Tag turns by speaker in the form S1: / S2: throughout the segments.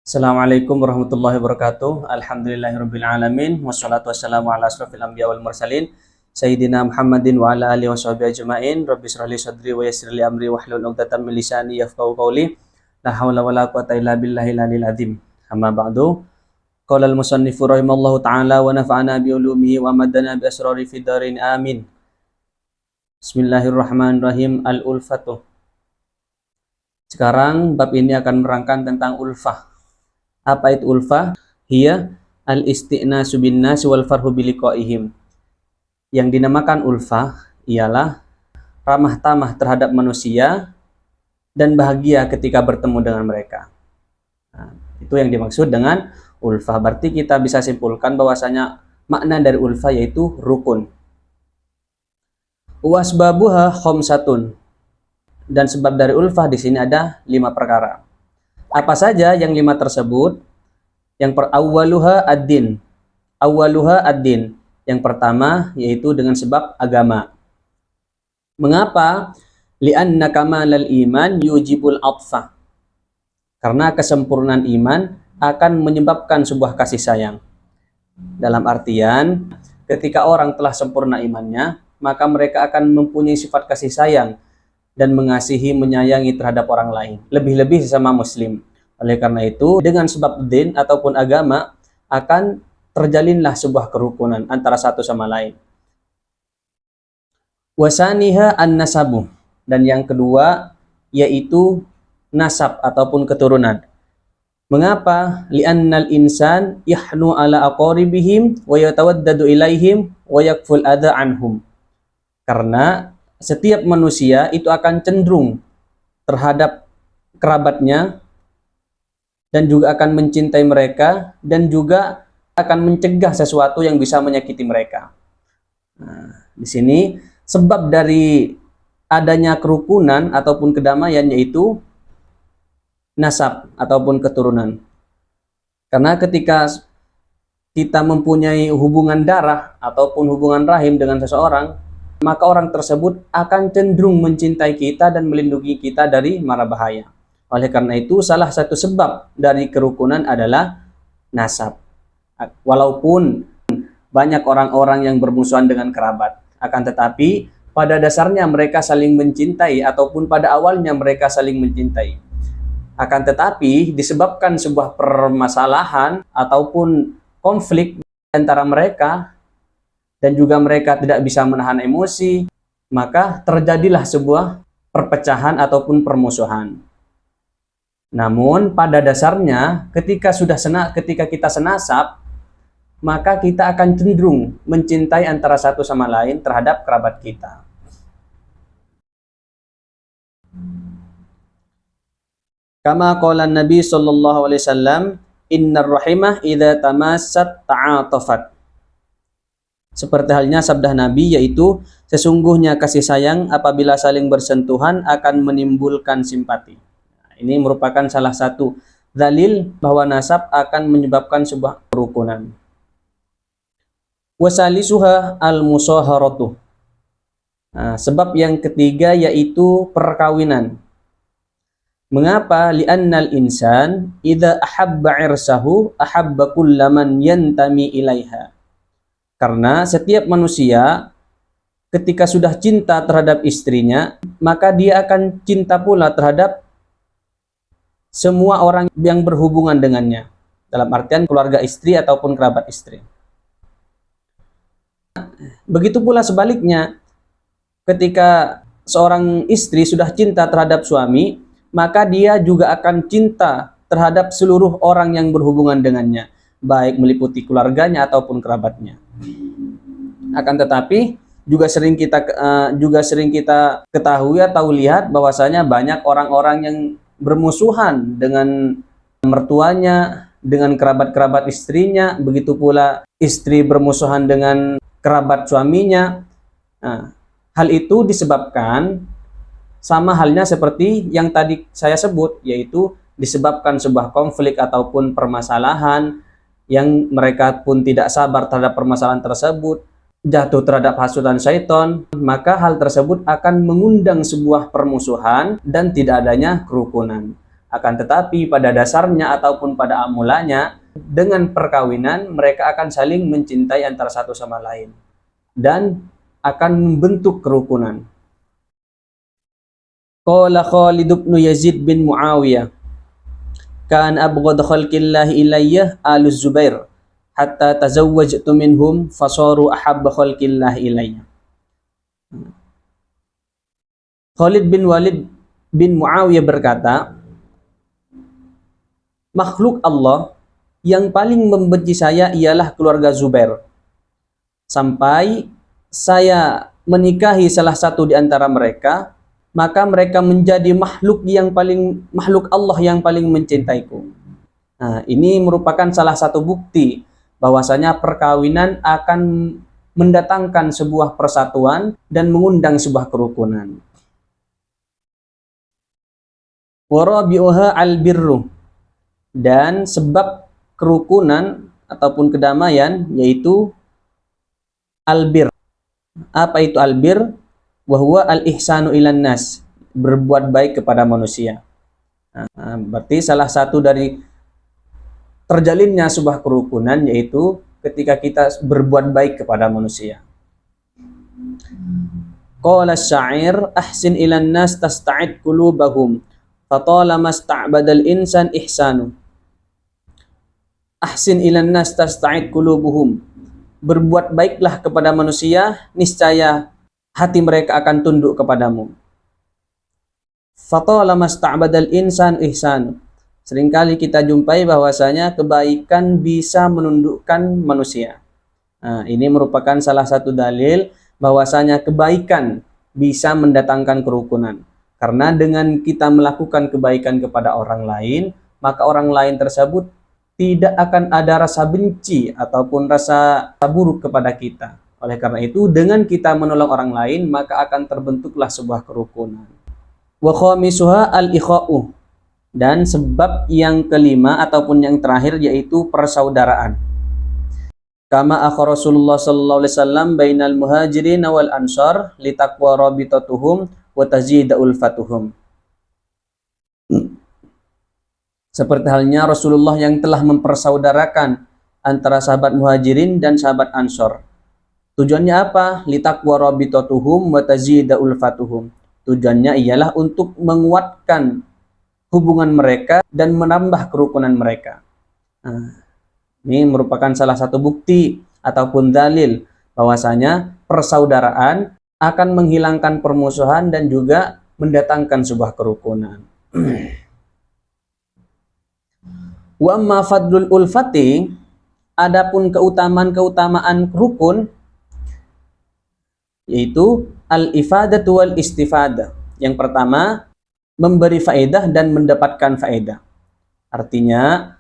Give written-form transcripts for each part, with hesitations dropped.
S1: Assalamualaikum warahmatullahi wabarakatuh. Alhamdulillahirabbil alamin wassalatu wassalamu ala asrofil anbiya wal mursalin sayyidina Muhammadin wa ala alihi washabihi ajmain. Rabbi shrah li sadri wa yassir li amri wahlul 'uqdatam min lisani yafqahu qawli. La haula wala quwata illa billahil aliyil azim. Amma ba'du. Qala al-musannifu rahimallahu taala wa nafa'ana bi ulumihi wa madana bi asrari fid darin amin. Bismillahirrahmanirrahim. Al-ulfatu. Sekarang bab ini akan merangkan tentang ulfah. Apa itu ulfah? Hiya al-isti'nasu bin nas wal farhu bi liqaihim. Yang dinamakan ulfah ialah ramah tamah terhadap manusia dan bahagia ketika bertemu dengan mereka. Nah, itu yang dimaksud dengan ulfah. Berarti kita bisa simpulkan bahwasanya makna dari ulfah yaitu rukun. Wasbabuha khamsatun. Dan sebab dari ulfah di sini ada 5 perkara. Apa saja yang 5 tersebut? Yang awwaluha ad-din. Awwaluha ad-din. Yang pertama yaitu dengan sebab agama. Mengapa? Li'anna kamalal iman yujibul atfa. Karena kesempurnaan iman akan menyebabkan sebuah kasih sayang. Dalam artian, ketika orang telah sempurna imannya, maka mereka akan mempunyai sifat kasih sayang dan mengasihi, menyayangi terhadap orang lain, lebih-lebih sesama muslim. Oleh karena itu, dengan sebab din ataupun agama akan terjalinlah sebuah kerukunan antara satu sama lain. Wasaniha an-nasabu. Dan yang kedua yaitu nasab ataupun keturunan. Mengapa? Li'annal insan yahnu ala aqaribihim wa yatawaddadu ilaihim wa yakful adha anhum. Karena setiap manusia itu akan cenderung terhadap kerabatnya dan juga akan mencintai mereka dan juga akan mencegah sesuatu yang bisa menyakiti mereka. Nah, di sini sebab dari adanya kerukunan ataupun kedamaian yaitu nasab ataupun keturunan. Karena ketika kita mempunyai hubungan darah ataupun hubungan rahim dengan seseorang, maka orang tersebut akan cenderung mencintai kita dan melindungi kita dari mara bahaya. Oleh karena itu, salah satu sebab dari kerukunan adalah nasab. Walaupun banyak orang-orang yang bermusuhan dengan kerabat, akan tetapi pada dasarnya mereka saling mencintai ataupun pada awalnya mereka saling mencintai. Akan tetapi disebabkan sebuah permasalahan ataupun konflik antara mereka, dan juga mereka tidak bisa menahan emosi, maka terjadilah sebuah perpecahan ataupun permusuhan. Namun pada dasarnya ketika kita senasab, maka kita akan cenderung mencintai antara satu sama lain terhadap kerabat kita. Kama qala Nabi sallallahu alaihi wasallam, innar rahimah idza tamassat ta'atafat. Seperti halnya sabda Nabi yaitu sesungguhnya kasih sayang apabila saling bersentuhan akan menimbulkan simpati. Nah, ini merupakan salah satu dalil bahwa nasab akan menyebabkan sebuah kerukunan. Wasalisuha al-musaharatu. Nah, sebab yang ketiga yaitu perkawinan. Mengapa? Li'annal insan idza ahabba irsahu ahabba kullaman yantami ilaiha. Karena setiap manusia ketika sudah cinta terhadap istrinya, maka dia akan cinta pula terhadap semua orang yang berhubungan dengannya. Dalam artian keluarga istri ataupun kerabat istri. Begitu pula sebaliknya, ketika seorang istri sudah cinta terhadap suami, maka dia juga akan cinta terhadap seluruh orang yang berhubungan dengannya, baik meliputi keluarganya ataupun kerabatnya. Akan tetapi juga sering kita ketahui atau lihat bahwasanya banyak orang-orang yang bermusuhan dengan mertuanya, dengan kerabat-kerabat istrinya, begitu pula istri bermusuhan dengan kerabat suaminya. Nah, hal itu disebabkan sama halnya seperti yang tadi saya sebut, yaitu disebabkan sebuah konflik ataupun permasalahan yang mereka pun tidak sabar terhadap permasalahan tersebut, jatuh terhadap hasutan syaitan, maka hal tersebut akan mengundang sebuah permusuhan dan tidak adanya kerukunan. Akan tetapi pada dasarnya ataupun pada mulanya, dengan perkawinan mereka akan saling mencintai antara satu sama lain dan akan membentuk kerukunan. Qala Khalid bin Yazid bin Muawiyah, kan abghad khalqillahi ilayya alu Zubair hatta tazawwajtu minhum fasaru ahabba khalqillahi ilayya. Khalid bin Walid bin Muawiyah berkata, makhluk Allah yang paling membenci saya ialah keluarga Zubair. Sampai saya menikahi salah satu di antara mereka, maka mereka menjadi makhluk Allah yang paling mencintaiku. Nah, ini merupakan salah satu bukti bahwasanya perkawinan akan mendatangkan sebuah persatuan dan mengundang sebuah kerukunan. Warabi'uha al-birru, dan sebab kerukunan ataupun kedamaian yaitu albir. Apa itu albir? Wahwa al-ihsanu ilan nas, berbuat baik kepada manusia. Nah, berarti salah satu dari terjalinnya sebuah kerukunan yaitu ketika kita berbuat baik kepada manusia. Qala asy-sya'ir ahsin ilan nas tasta'id qulubahum fatalama sta'badal insan ihsanu. Ahsin ilan nas tasta'id qulubuhum, berbuat baiklah kepada manusia, niscaya hati mereka akan tunduk kepadamu. Fatalama sta'badal insan ihsanu, seringkali kita jumpai bahwasanya kebaikan bisa menundukkan manusia. Nah, ini merupakan salah satu dalil bahwasanya kebaikan bisa mendatangkan kerukunan. Karena dengan kita melakukan kebaikan kepada orang lain, maka orang lain tersebut tidak akan ada rasa benci ataupun rasa buruk kepada kita. Oleh karena itu, dengan kita menolong orang lain, maka akan terbentuklah sebuah kerukunan. Wa khamisuha al-ikha'u, dan sebab yang kelima ataupun yang terakhir yaitu persaudaraan. Kama akha Rasulullah sallallahu alaihi wasallam bainal muhajirin wal ansar litaqwa rabitatuhum wa tazida ulfatuhum. Seperti halnya Rasulullah yang telah mempersaudarakan antara sahabat muhajirin dan sahabat ansor. Tujuannya apa? Litaqwa rabitatuhum wa tazida ulfatuhum. Tujuannya ialah untuk menguatkan hubungan mereka dan menambah kerukunan mereka. Nah, ini merupakan salah satu bukti ataupun dalil bahwasanya persaudaraan akan menghilangkan permusuhan dan juga mendatangkan sebuah kerukunan. Wa amma fadlul ulfati, adapun keutamaan rukun yaitu al-ifadatu wal istifadah. Yang pertama, memberi faedah dan mendapatkan faedah. Artinya,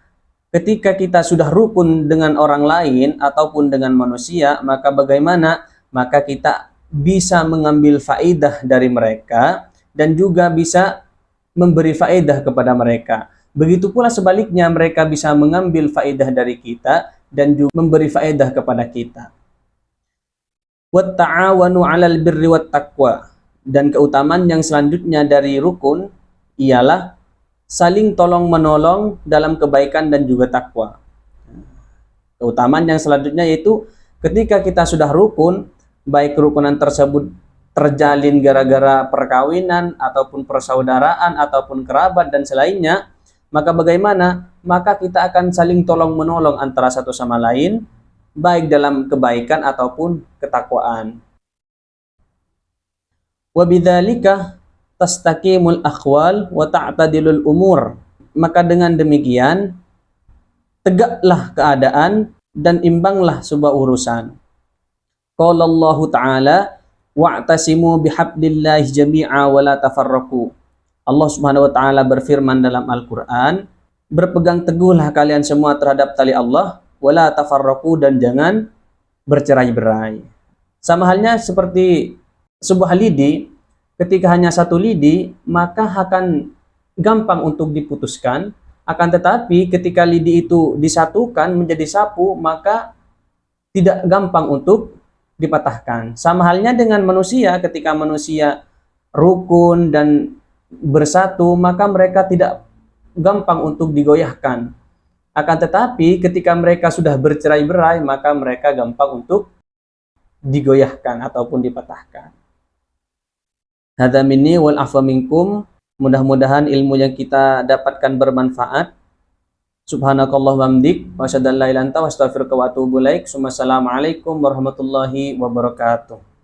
S1: ketika kita sudah rukun dengan orang lain ataupun dengan manusia, maka bagaimana? Maka kita bisa mengambil faedah dari mereka dan juga bisa memberi faedah kepada mereka. Begitu pula sebaliknya, mereka bisa mengambil faedah dari kita dan juga memberi faedah kepada kita. Wat ta'awanu 'alal birri wat taqwa, dan keutamaan yang selanjutnya dari rukun ialah saling tolong-menolong dalam kebaikan dan juga takwa. Keutamaan yang selanjutnya yaitu ketika kita sudah rukun, baik kerukunan tersebut terjalin gara-gara perkawinan ataupun persaudaraan ataupun kerabat dan selainnya, maka bagaimana? Maka kita akan saling tolong-menolong antara satu sama lain, baik dalam kebaikan ataupun ketakwaan. Wa bidzalika tastaqimul akhwal wa ta'tadilul umur. Maka dengan demikian tegaklah keadaan dan imbanglah sebuah urusan. Qala Allah Ta'ala wa'tasimu bihablillahi jami'a wa la tafarraqu. Allah Subhanahu wa taala berfirman dalam Al-Qur'an, berpegang teguhlah kalian semua terhadap tali Allah, wala tafarraqu, dan jangan bercerai-berai. Sama halnya seperti sebuah lidi, ketika hanya satu lidi, maka akan gampang untuk diputuskan. Akan tetapi ketika lidi itu disatukan menjadi sapu, maka tidak gampang untuk dipatahkan. Sama halnya dengan manusia, ketika manusia rukun dan bersatu, maka mereka tidak gampang untuk digoyahkan. Akan tetapi ketika mereka sudah bercerai-berai, maka mereka gampang untuk digoyahkan ataupun dipatahkan. Hadza minni wal afwa minkum. Mudah-mudahan ilmu yang kita dapatkan bermanfaat. Subhanakallah wa hamdik wa asyhadu an la ilaha illa anta wa astaghfiruka wa atubu ilaik. Assalamualaikum warahmatullahi wabarakatuh.